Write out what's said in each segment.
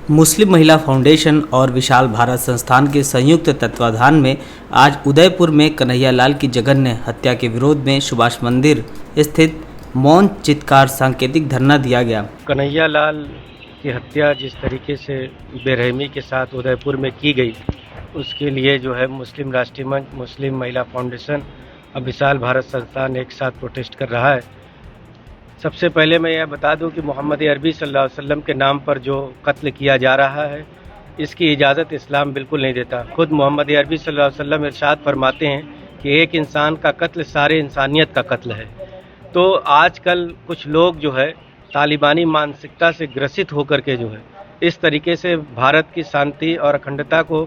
मुस्लिम महिला फाउंडेशन और विशाल भारत संस्थान के संयुक्त तत्वाधान में आज उदयपुर में कन्हैयालाल की जघन्य हत्या के विरोध में सुभाष मंदिर स्थित मौन चित्कार सांकेतिक धरना दिया गया। कन्हैयालाल की हत्या जिस तरीके से बेरहमी के साथ उदयपुर में की गई, उसके लिए जो है मुस्लिम राष्ट्रीय मंच, मुस्लिम महिला फाउंडेशन और विशाल भारत संस्थान एक साथ प्रोटेस्ट कर रहा है। सबसे पहले मैं यह बता दूं कि मोहम्मद अरबी सल्लल्लाहु अलैहि वसल्लम के नाम पर जो कत्ल किया जा रहा है, इसकी इजाज़त इस्लाम बिल्कुल नहीं देता। खुद मोहम्मद अरबी सल्लल्लाहु अलैहि वसल्लम इरशाद फरमाते हैं कि एक इंसान का कत्ल सारे इंसानियत का कत्ल है। तो आजकल कुछ लोग जो है तालिबानी मानसिकता से ग्रसित होकर के जो है इस तरीके से भारत की शांति और अखंडता को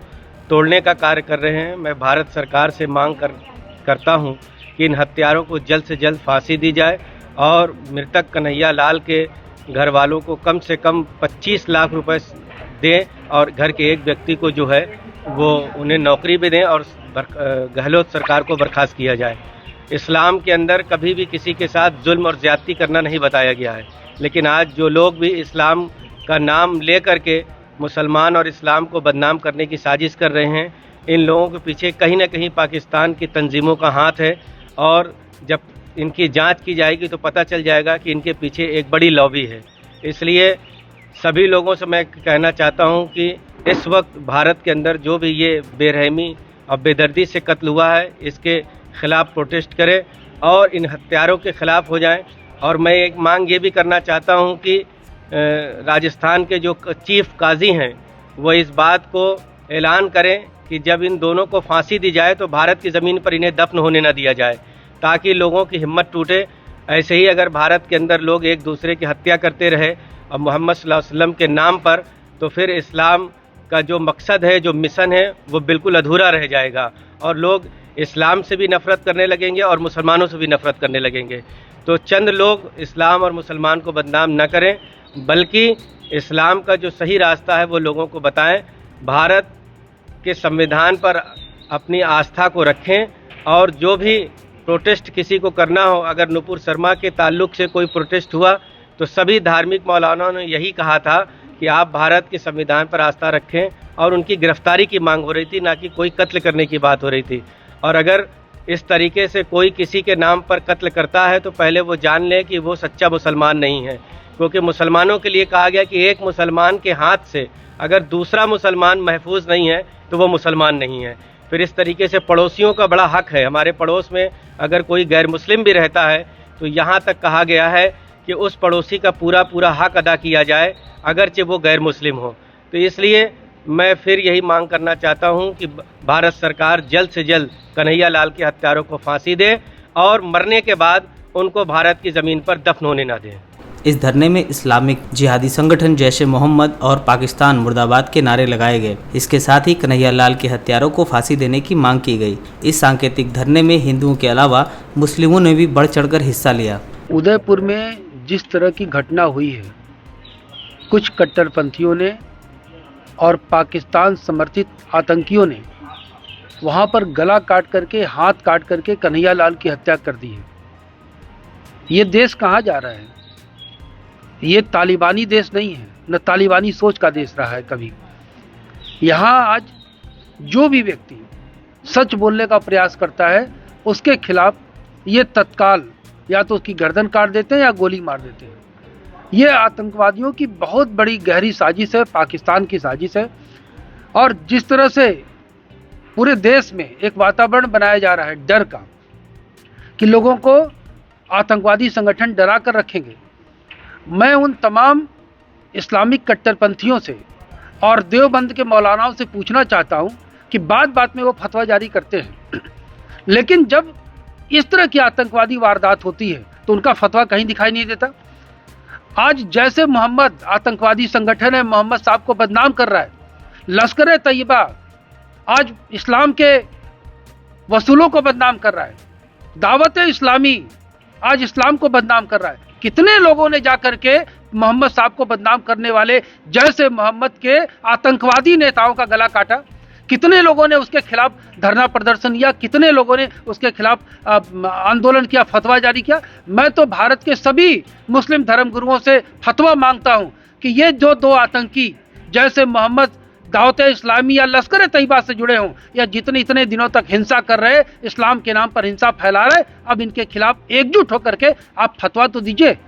तोड़ने का कार्य कर रहे हैं। मैं भारत सरकार से मांग करता हूं कि इन हत्यारों को जल्द से जल्द फांसी दी जाए और मृतक कन्हैयालाल के घर वालों को कम से कम 25 लाख रुपए दें और घर के एक व्यक्ति को जो है वो उन्हें नौकरी भी दें और गहलोत सरकार को बर्खास्त किया जाए। इस्लाम के अंदर कभी भी किसी के साथ जुल्म और ज्यादती करना नहीं बताया गया है, लेकिन आज जो लोग भी इस्लाम का नाम ले करके मुसलमान और इस्लाम को बदनाम करने की साजिश कर रहे हैं, इन लोगों के पीछे कहीं ना कहीं पाकिस्तान की तंजीमों का हाथ है। और जब इनकी जांच की जाएगी तो पता चल जाएगा कि इनके पीछे एक बड़ी लॉबी है। इसलिए सभी लोगों से मैं कहना चाहता हूं कि इस वक्त भारत के अंदर जो भी ये बेरहमी और बेदर्दी से कत्ल हुआ है, इसके खिलाफ प्रोटेस्ट करें और इन हत्यारों के खिलाफ हो जाएं। और मैं एक मांग ये भी करना चाहता हूं कि राजस्थान के जो चीफ काजी हैं वो इस बात को ऐलान करें कि जब इन दोनों को फांसी दी जाए तो भारत की ज़मीन पर इन्हें दफन होने न दिया जाए, ताकि लोगों की हिम्मत टूटे। ऐसे ही अगर भारत के अंदर लोग एक दूसरे की हत्या करते रहे और मोहम्मद सल्लल्लाहु अलैहि वसल्लम के नाम पर, तो फिर इस्लाम का जो मकसद है, जो मिशन है, वो बिल्कुल अधूरा रह जाएगा और लोग इस्लाम से भी नफरत करने लगेंगे और मुसलमानों से भी नफरत करने लगेंगे। तो चंद लोग इस्लाम और मुसलमान को बदनाम न करें, बल्कि इस्लाम का जो सही रास्ता है वो लोगों को बताएं। भारत के संविधान पर अपनी आस्था को रखें और जो भी प्रोटेस्ट किसी को करना हो, अगर नुपुर शर्मा के ताल्लुक से कोई प्रोटेस्ट हुआ तो सभी धार्मिक मौलानाओं ने यही कहा था कि आप भारत के संविधान पर आस्था रखें, और उनकी गिरफ्तारी की मांग हो रही थी, ना कि कोई कत्ल करने की बात हो रही थी। और अगर इस तरीके से कोई किसी के नाम पर कत्ल करता है तो पहले वो जान ले कि वो सच्चा मुसलमान नहीं है, क्योंकि मुसलमानों के लिए कहा गया कि एक मुसलमान के हाथ से अगर दूसरा मुसलमान महफूज नहीं है तो वो मुसलमान नहीं है। फिर इस तरीके से पड़ोसियों का बड़ा हक है। हमारे पड़ोस में अगर कोई गैर मुस्लिम भी रहता है तो यहाँ तक कहा गया है कि उस पड़ोसी का पूरा पूरा हक अदा किया जाए, अगरचे वो गैर मुस्लिम हो। तो इसलिए मैं फिर यही मांग करना चाहता हूँ कि भारत सरकार जल्द से जल्द कन्हैयालाल के हत्यारों को फांसी दे और मरने के बाद उनको भारत की ज़मीन पर दफन होने ना दें। इस धरने में इस्लामिक जिहादी संगठन जैश ए मोहम्मद और पाकिस्तान मुर्दाबाद के नारे लगाए गए। इसके साथ ही कन्हैयालाल के हत्यारों को फांसी देने की मांग की गई। इस सांकेतिक धरने में हिंदुओं के अलावा मुस्लिमों ने भी बढ़ चढ़कर हिस्सा लिया। उदयपुर में जिस तरह की घटना हुई है, कुछ कट्टरपंथियों ने और पाकिस्तान समर्थित आतंकियों ने वहाँ पर गला काट करके, हाथ काट करके कन्हैयालाल की हत्या कर दी है। ये देश कहाँ जा रहा है? ये तालिबानी देश नहीं है, न तालिबानी सोच का देश रहा है कभी। यहाँ आज जो भी व्यक्ति सच बोलने का प्रयास करता है उसके खिलाफ ये तत्काल या तो उसकी गर्दन काट देते हैं या गोली मार देते हैं। ये आतंकवादियों की बहुत बड़ी गहरी साजिश है, पाकिस्तान की साजिश है। और जिस तरह से पूरे देश में एक वातावरण बनाया जा रहा है डर का, कि लोगों को आतंकवादी संगठन डरा कर रखेंगे, मैं उन तमाम इस्लामिक कट्टरपंथियों से और देवबंद के मौलानाओं से पूछना चाहता हूं कि बात बात में वो फतवा जारी करते हैं, लेकिन जब इस तरह की आतंकवादी वारदात होती है तो उनका फतवा कहीं दिखाई नहीं देता। आज जैसे मोहम्मद आतंकवादी संगठन है, मोहम्मद साहब को बदनाम कर रहा है। लश्कर ए तैयबा आज इस्लाम के वसूलों को बदनाम कर रहा है। दावत इस्लामी आज इस्लाम को बदनाम कर रहा है। कितने लोगों ने जाकर के मोहम्मद साहब को बदनाम करने वाले जैसे मोहम्मद के आतंकवादी नेताओं का गला काटा, कितने लोगों ने उसके खिलाफ धरना प्रदर्शन किया, कितने लोगों ने उसके खिलाफ आंदोलन किया, फतवा जारी किया। मैं तो भारत के सभी मुस्लिम धर्मगुरुओं से फतवा मांगता हूं कि ये जो दो आतंकी जैसे मोहम्मद दावत इस्लामी या लश्कर तैयबा से जुड़े हों, या जितने इतने दिनों तक हिंसा कर रहे, इस्लाम के नाम पर हिंसा फैला रहे, अब इनके खिलाफ एकजुट होकर के आप फतवा तो दीजिए।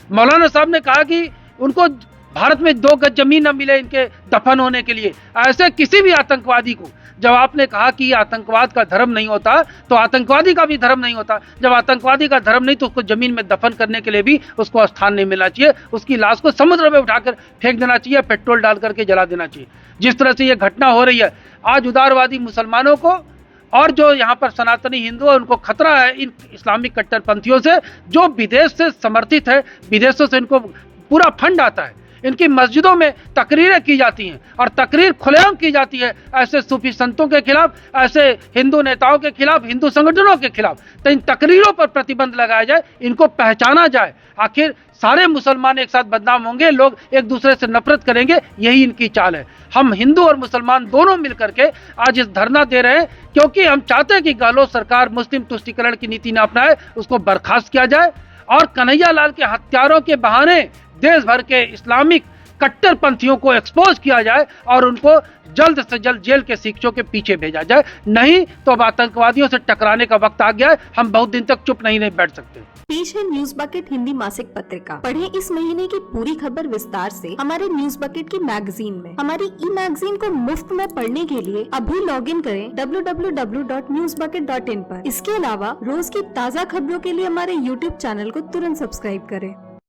मौलाना साहब ने कहा कि उनको भारत में 2 गज जमीन न मिले इनके दफन होने के लिए। ऐसे किसी भी आतंकवादी को, जब आपने कहा कि आतंकवाद का धर्म नहीं होता तो आतंकवादी का भी धर्म नहीं होता। जब आतंकवादी का धर्म नहीं तो उसको जमीन में दफन करने के लिए भी उसको स्थान नहीं मिलना चाहिए। उसकी लाश को समुद्र में उठाकर फेंक देना चाहिए, पेट्रोल डाल करके जला देना चाहिए। जिस तरह से ये घटना हो रही है, आज उदारवादी मुसलमानों को और जो यहाँ पर सनातनी हिंदू है उनको खतरा है इन इस्लामिक कट्टरपंथियों से, जो विदेश से समर्थित है, विदेशों से इनको पूरा फंड आता है। इनकी मस्जिदों में तकरीरें की जाती हैं और तकरीर खुलेआम की जाती है ऐसे सूफी संतों के खिलाफ, ऐसे हिंदू नेताओं के खिलाफ, हिंदू संगठनों के खिलाफ। तो इन तकरीरों पर प्रतिबंध लगाया जाए, इनको पहचाना जाए। आखिर सारे मुसलमान एक साथ बदनाम होंगे, लोग एक दूसरे से नफरत करेंगे, यही इनकी चाल है। हम हिंदू और मुसलमान दोनों मिलकर के आज इस धरना दे रहे हैं क्योंकि हम चाहते हैं कि गहलोत सरकार मुस्लिम तुष्टीकरण की नीति न अपनाए, उसको बर्खास्त किया जाए और कन्हैया लाल के हत्यारों के बहाने देश भर के इस्लामिक कट्टरपंथियों को एक्सपोज किया जाए और उनको जल्द से जल्द जेल के शिक्षों के पीछे भेजा जाए। नहीं तो अब आतंकवादियों से टकराने का वक्त आ गया है। हम बहुत दिन तक चुप नहीं बैठ सकते। पेश है न्यूज बकेट हिंदी मासिक पत्रिका। पढ़ें इस महीने की पूरी खबर विस्तार से हमारे न्यूज बकेट की मैगजीन में। हमारी ई मैगजीन को मुफ्त में पढ़ने के लिए अभी लॉग इन करें www.newsbucket.in पर। इसके अलावा रोज की ताज़ा खबरों के लिए हमारे YouTube चैनल को तुरंत सब्सक्राइब करें।